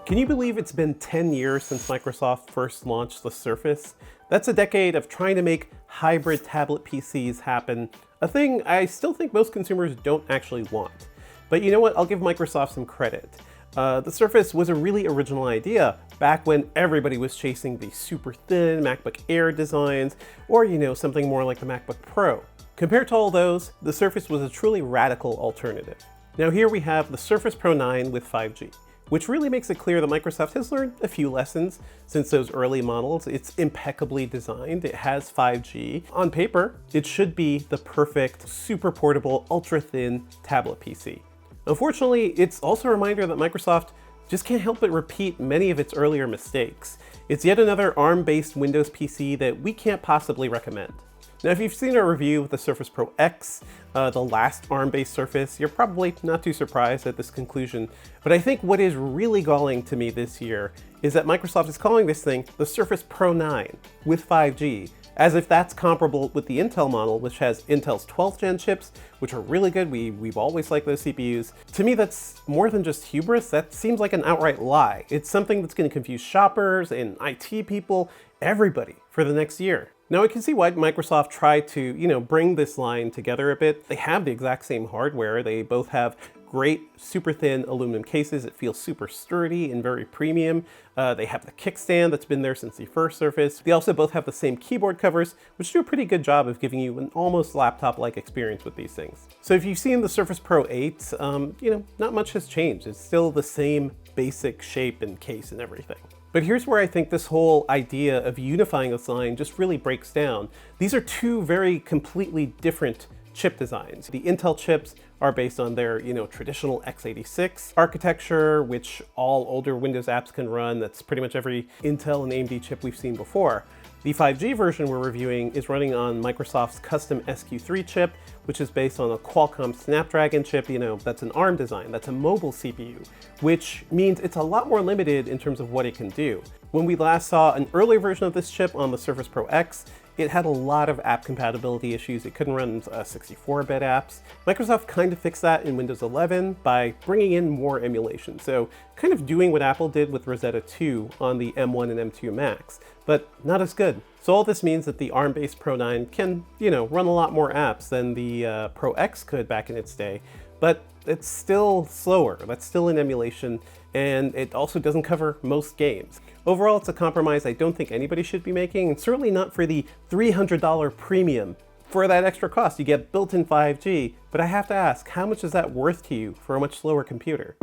Can you believe it's been 10 years since Microsoft first launched the Surface? That's a decade of trying to make hybrid tablet PCs happen, a thing I still think most consumers don't actually want. But you know what? I'll give Microsoft some credit. The Surface was a really original idea back when everybody was chasing the super thin MacBook Air designs, or something more like the MacBook Pro. Compared to all those, the Surface was a truly radical alternative. Now here we have the Surface Pro 9 with 5G. Which really makes it clear that Microsoft has learned a few lessons since those early models. It's impeccably designed, it has 5G. On paper, it should be the perfect, super portable, ultra-thin tablet PC. Unfortunately, it's also a reminder that Microsoft just can't help but repeat many of its earlier mistakes. It's yet another ARM-based Windows PC that we can't possibly recommend. Now, if you've seen our review of the Surface Pro X, the last ARM-based Surface, you're probably not too surprised at this conclusion. But I think what is really galling to me this year is that Microsoft is calling this thing the Surface Pro 9 with 5G, as if that's comparable with the Intel model, which has Intel's 12th gen chips, which are really good. We've always liked those CPUs. To me, that's more than just hubris. That seems like an outright lie. It's something that's going to confuse shoppers and IT people, everybody, for the next year. Now I can see why Microsoft tried to, bring this line together a bit. They have the exact same hardware. They both have great super thin aluminum cases. It feels super sturdy and very premium. They have the kickstand that's been there since the first Surface. They also both have the same keyboard covers, which do a pretty good job of giving you an almost laptop-like experience with these things. So if you've seen the Surface Pro 8, not much has changed. It's still the same basic shape and case and everything. But here's where I think this whole idea of unifying this line just really breaks down. These are two very completely different chip designs. The Intel chips are based on their, traditional x86 architecture, which all older Windows apps can run. That's pretty much every Intel and AMD chip we've seen before. The 5G version we're reviewing is running on Microsoft's custom SQ3 chip, which is based on a Qualcomm Snapdragon chip, that's an ARM design, that's a mobile CPU, which means it's a lot more limited in terms of what it can do. When we last saw an earlier version of this chip on the Surface Pro X, it had a lot of app compatibility issues. It couldn't run 64-bit apps. Microsoft kind of fixed that in Windows 11 by bringing in more emulation. So kind of doing what Apple did with Rosetta 2 on the M1 and M2 Macs, but not as good. So all this means that the ARM-based Pro 9 can, run a lot more apps than the Pro X could back in its day, but it's still slower. That's still in emulation, and it also doesn't cover most games. Overall, it's a compromise I don't think anybody should be making, and certainly not for the $300 premium. For that extra cost, you get built-in 5G, but I have to ask, how much is that worth to you for a much slower computer?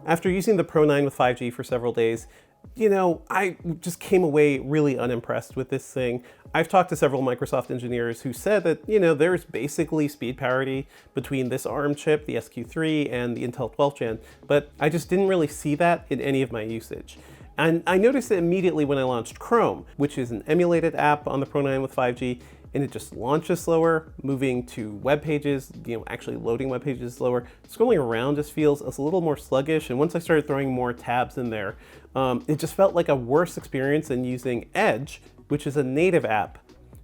After using the Pro 9 with 5G for several days, I just came away really unimpressed with this thing. I've talked to several Microsoft engineers who said that, there's basically speed parity between this ARM chip, the SQ3, and the Intel 12th gen, but I just didn't really see that in any of my usage. And I noticed it immediately when I launched Chrome, which is an emulated app on the Pro 9 with 5G, and it just launches slower, moving to web pages, actually loading web pages slower. Scrolling around just feels a little more sluggish, and once I started throwing more tabs in there, it just felt like a worse experience than using Edge, which is a native app.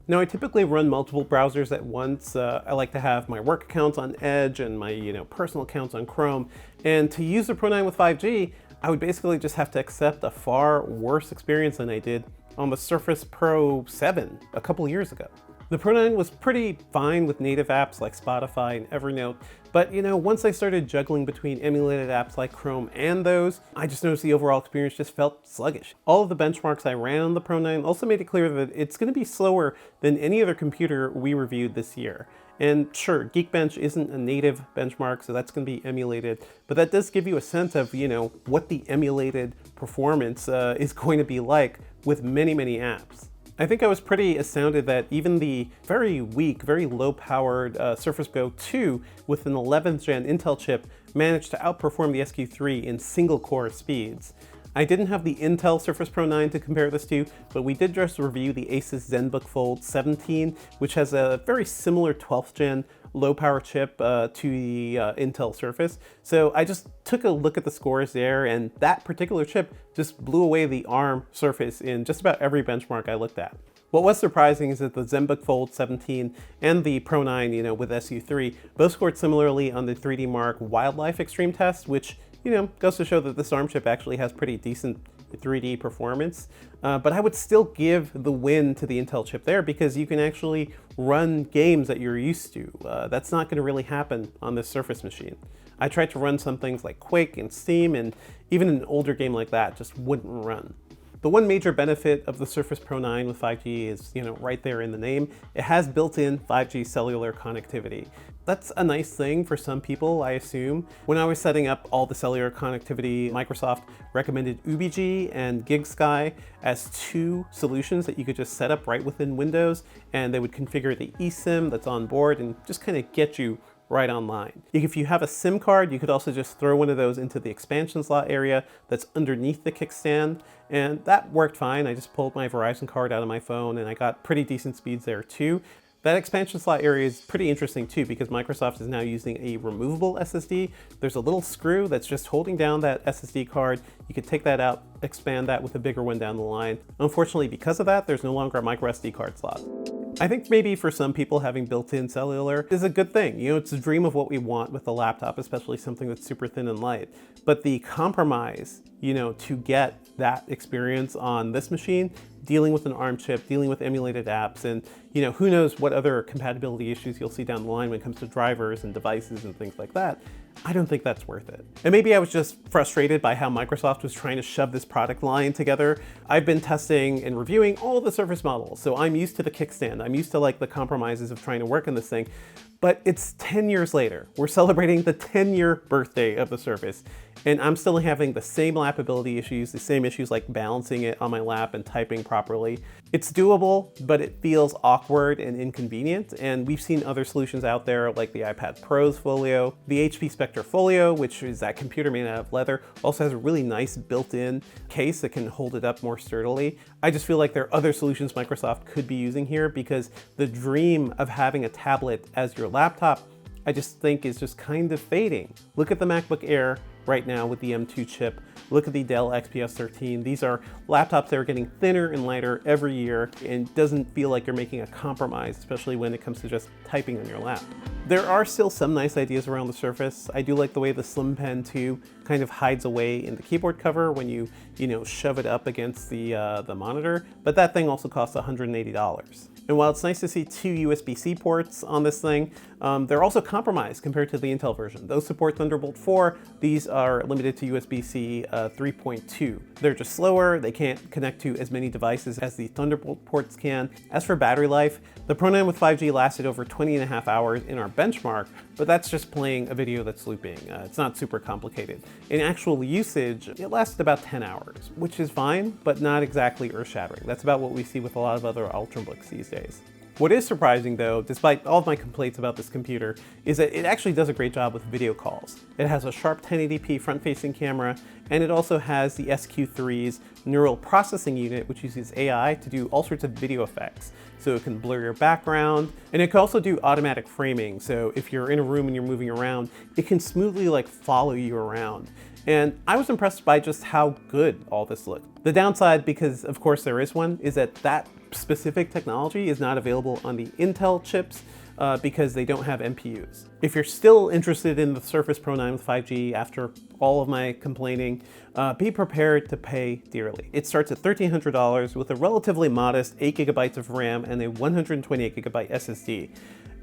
Now, I typically run multiple browsers at once. I like to have my work accounts on Edge and my personal accounts on Chrome, and to use the Pro 9 with 5G, I would basically just have to accept a far worse experience than I did on the Surface Pro 7 a couple years ago. The Pro 9 was pretty fine with native apps like Spotify and Evernote, but once I started juggling between emulated apps like Chrome and those, I just noticed the overall experience just felt sluggish. All of the benchmarks I ran on the Pro 9 also made it clear that it's going to be slower than any other computer we reviewed this year. And sure, Geekbench isn't a native benchmark, so that's going to be emulated, but that does give you a sense of, what the emulated performance is going to be like with many, many apps. I think I was pretty astounded that even the very weak, very low-powered Surface Go 2 with an 11th gen Intel chip managed to outperform the SQ3 in single-core speeds. I didn't have the Intel Surface Pro 9 to compare this to, but we did just review the Asus ZenBook Fold 17, which has a very similar 12th gen low power chip to the Intel Surface. So I just took a look at the scores there, and that particular chip just blew away the ARM Surface in just about every benchmark I looked at. What was surprising is that the ZenBook Fold 17 and the Pro 9, with SU3, both scored similarly on the 3D Mark Wildlife Extreme test, which goes to show that this ARM chip actually has pretty decent 3D performance. But I would still give the win to the Intel chip there because you can actually run games that you're used to. That's not going to really happen on this Surface machine. I tried to run some things like Quake and Steam, and even an older game like that just wouldn't run. The one major benefit of the Surface Pro 9 with 5G is, right there in the name. It has built-in 5G cellular connectivity. That's a nice thing for some people, I assume. When I was setting up all the cellular connectivity, Microsoft recommended UBG and GigSky as two solutions that you could just set up right within Windows, and they would configure the eSIM that's on board and just kind of get you right online. If you have a SIM card, you could also just throw one of those into the expansion slot area that's underneath the kickstand, and that worked fine. I just pulled my Verizon card out of my phone and I got pretty decent speeds there too. That expansion slot area is pretty interesting too because Microsoft is now using a removable SSD. There's a little screw that's just holding down that SSD card. You could take that out, expand that with a bigger one down the line. Unfortunately, because of that, there's no longer a micro SD card slot. I think maybe for some people having built-in cellular is a good thing. It's a dream of what we want with a laptop, especially something that's super thin and light. But the compromise, to get that experience on this machine, dealing with an ARM chip, dealing with emulated apps, and who knows what other compatibility issues you'll see down the line when it comes to drivers and devices and things like that, I don't think that's worth it. And maybe I was just frustrated by how Microsoft was trying to shove this product line together. I've been testing and reviewing all the Surface models, so I'm used to the kickstand. I'm used to the compromises of trying to work on this thing. But it's 10 years later. We're celebrating the 10-year birthday of the Surface, and I'm still having the same lapability issues, the same issues like balancing it on my lap and typing properly. It's doable, but it feels awkward and inconvenient, and we've seen other solutions out there like the iPad Pro's Folio. The HP Spectre Folio, which is that computer made out of leather, also has a really nice built-in case that can hold it up more sturdily. I just feel like there are other solutions Microsoft could be using here because the dream of having a tablet as your laptop, I just think is just kind of fading. Look at the MacBook Air right now with the M2 chip. Look at the Dell XPS 13. These are laptops that are getting thinner and lighter every year and doesn't feel like you're making a compromise, especially when it comes to just typing on your lap. There are still some nice ideas around the Surface. I do like the way the Slim Pen 2 kind of hides away in the keyboard cover when you shove it up against the monitor, but that thing also costs $180. And while it's nice to see two USB-C ports on this thing, they're also compromised compared to the Intel version. Those support Thunderbolt 4. These are limited to USB-C 3.2. They're just slower. They can't connect to as many devices as the Thunderbolt ports can. As for battery life, the Pro 9 with 5G lasted over 20.5 hours in our benchmark, but that's just playing a video that's looping. It's not super complicated. In actual usage, it lasted about 10 hours, which is fine, but not exactly earth-shattering. That's about what we see with a lot of other Ultrabooks these days. What is surprising though, despite all of my complaints about this computer, is that it actually does a great job with video calls. It has a sharp 1080p front-facing camera, and it also has the SQ3's neural processing unit, which uses AI to do all sorts of video effects. So it can blur your background, and it can also do automatic framing. So if you're in a room and you're moving around, it can smoothly follow you around. And I was impressed by just how good all this looked. The downside, because of course there is one, is that that specific technology is not available on the Intel chips because they don't have MPUs. If you're still interested in the Surface Pro 9 with 5G after all of my complaining, be prepared to pay dearly. It starts at $1,300 with a relatively modest 8 gigabytes of RAM and a 128 gigabyte SSD.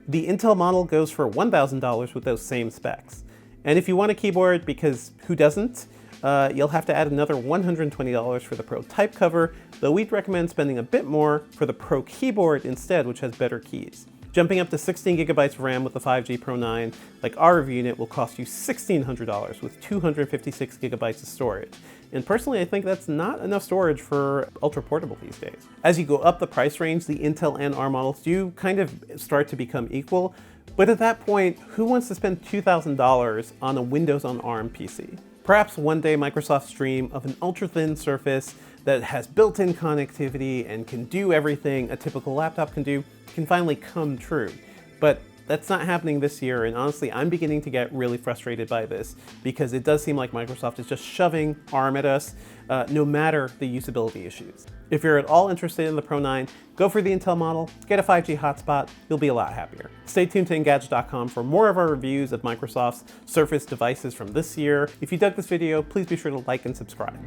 The Intel model goes for $1,000 with those same specs. And if you want a keyboard, because who doesn't, you'll have to add another $120 for the Pro type cover, though we'd recommend spending a bit more for the Pro keyboard instead, which has better keys. Jumping up to 16 gigabytes of RAM with the 5G Pro 9, like our review unit, will cost you $1,600 with 256 gigabytes of storage. And personally, I think that's not enough storage for ultra portable these days. As you go up the price range, the Intel and ARM models do kind of start to become equal, but at that point, who wants to spend $2,000 on a Windows on ARM PC? Perhaps one day Microsoft's dream of an ultra-thin Surface that has built-in connectivity and can do everything a typical laptop can do can finally come true. But That's not happening this year, and honestly, I'm beginning to get really frustrated by this because it does seem like Microsoft is just shoving ARM at us, no matter the usability issues. If you're at all interested in the Pro 9, go for the Intel model, get a 5G hotspot, you'll be a lot happier. Stay tuned to Engadget.com for more of our reviews of Microsoft's Surface devices from this year. If you dug this video, please be sure to like and subscribe.